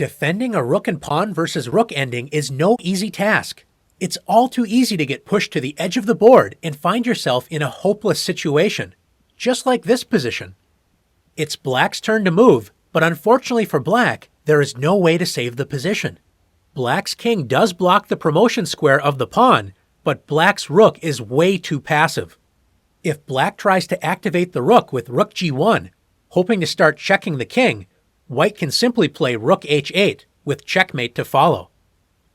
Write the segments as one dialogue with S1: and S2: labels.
S1: Defending a rook and pawn versus rook ending is no easy task. It's all too easy to get pushed to the edge of the board and find yourself in a hopeless situation, just like this position. It's black's turn to move, but unfortunately for black, there is no way to save the position. Black's king does block the promotion square of the pawn, but black's rook is way too passive. If black tries to activate the rook with rook g1, hoping to start checking the king, white can simply play rook h8 with checkmate to follow.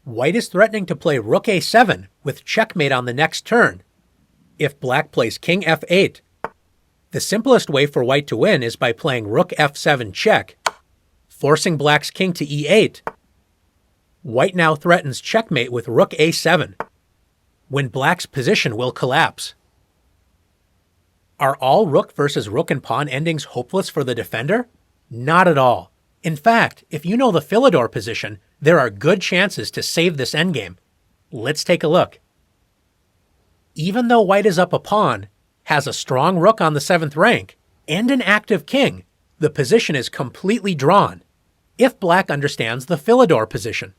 S1: White is threatening to play rook a7 with checkmate on the next turn. If black plays king f8, the simplest way for white to win is by playing rook f7 check, forcing black's king to e8. White now threatens checkmate with rook a7, when black's position will collapse. Are all rook versus rook and pawn endings hopeless for the defender? Not at all. In fact, if you know the Philidor position, there are good chances to save this endgame. Let's take a look. Even though white is up a pawn, has a strong rook on the 7th rank, and an active king, the position is completely drawn, if black understands the Philidor position.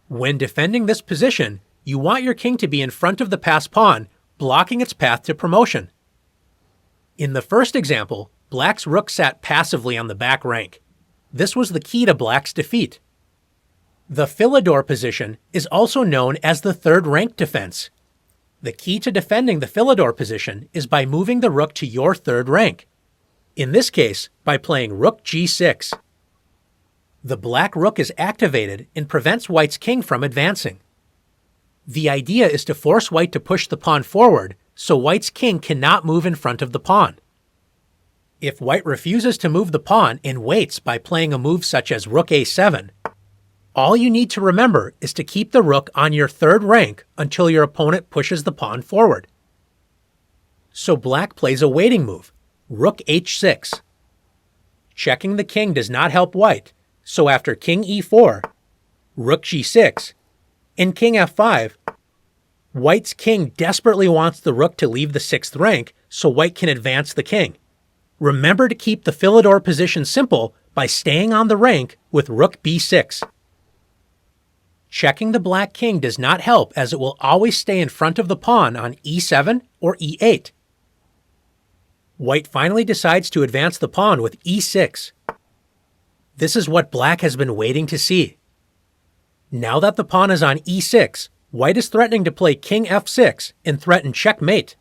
S1: When defending this position, you want your king to be in front of the passed pawn, blocking its path to promotion. In the first example, black's rook sat passively on the back rank. This was the key to black's defeat. The Philidor position is also known as the 3rd rank defense. The key to defending the Philidor position is by moving the rook to your 3rd rank. In this case, by playing rook g6. The black rook is activated and prevents white's king from advancing. The idea is to force white to push the pawn forward, so white's king cannot move in front of the pawn. If white refuses to move the pawn and waits by playing a move such as rook a7, all you need to remember is to keep the rook on your 3rd rank until your opponent pushes the pawn forward. So black plays a waiting move, rook h6. Checking the king does not help white, so after king e4, rook g6, and king f5, white's king desperately wants the rook to leave the 6th rank so white can advance the king. Remember to keep the Philidor position simple by staying on the rank with rook b6. Checking the black king does not help as it will always stay in front of the pawn on e7 or e8. White finally decides to advance the pawn with e6. This is what black has been waiting to see. Now that the pawn is on e6, white is threatening to play king f6 and threaten checkmate.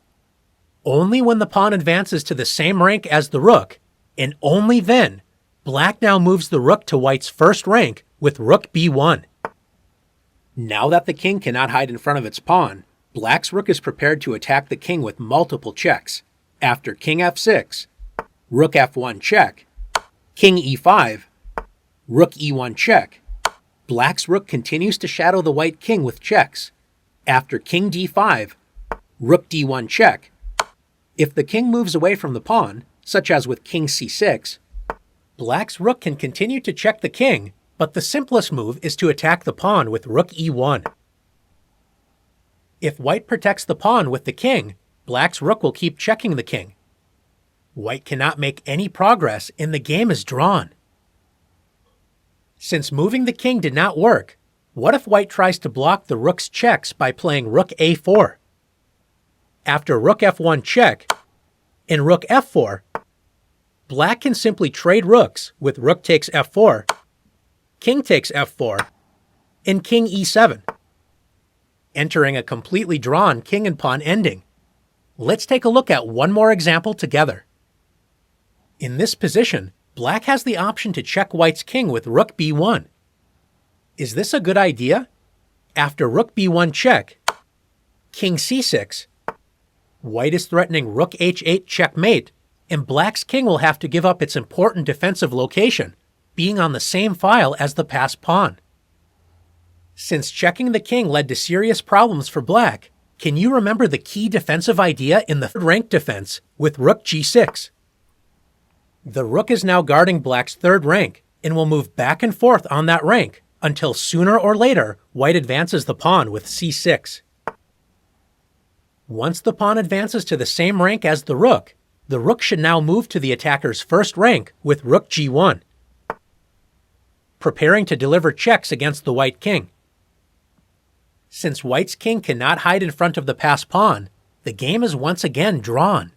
S1: Only when the pawn advances to the same rank as the rook, and only then, black now moves the rook to white's 1st rank with rook b1. Now that the king cannot hide in front of its pawn, black's rook is prepared to attack the king with multiple checks. After king f6, rook f1 check, king e5, rook e1 check. Black's rook continues to shadow the white king with checks. After king d5, rook d1 check. If the king moves away from the pawn, such as with king c6, black's rook can continue to check the king, but the simplest move is to attack the pawn with rook e1. If white protects the pawn with the king, black's rook will keep checking the king. White cannot make any progress and the game is drawn. Since moving the king did not work, what if white tries to block the rook's checks by playing rook a4? After rook f1 check and rook f4, black can simply trade rooks with rook takes f4, king takes f4, and king e7, entering a completely drawn king and pawn ending. Let's take a look at one more example together. In this position, black has the option to check white's king with rook b1. Is this a good idea? After rook b1 check, king c6, white is threatening rook h8 checkmate, and black's king will have to give up its important defensive location, being on the same file as the passed pawn. Since checking the king led to serious problems for black, can you remember the key defensive idea in the 3rd rank defense with rook g6? The rook is now guarding black's 3rd rank and will move back and forth on that rank until sooner or later white advances the pawn with c6. Once the pawn advances to the same rank as the rook should now move to the attacker's 1st rank with rook g1. preparing to deliver checks against the white king. Since white's king cannot hide in front of the passed pawn, the game is once again drawn.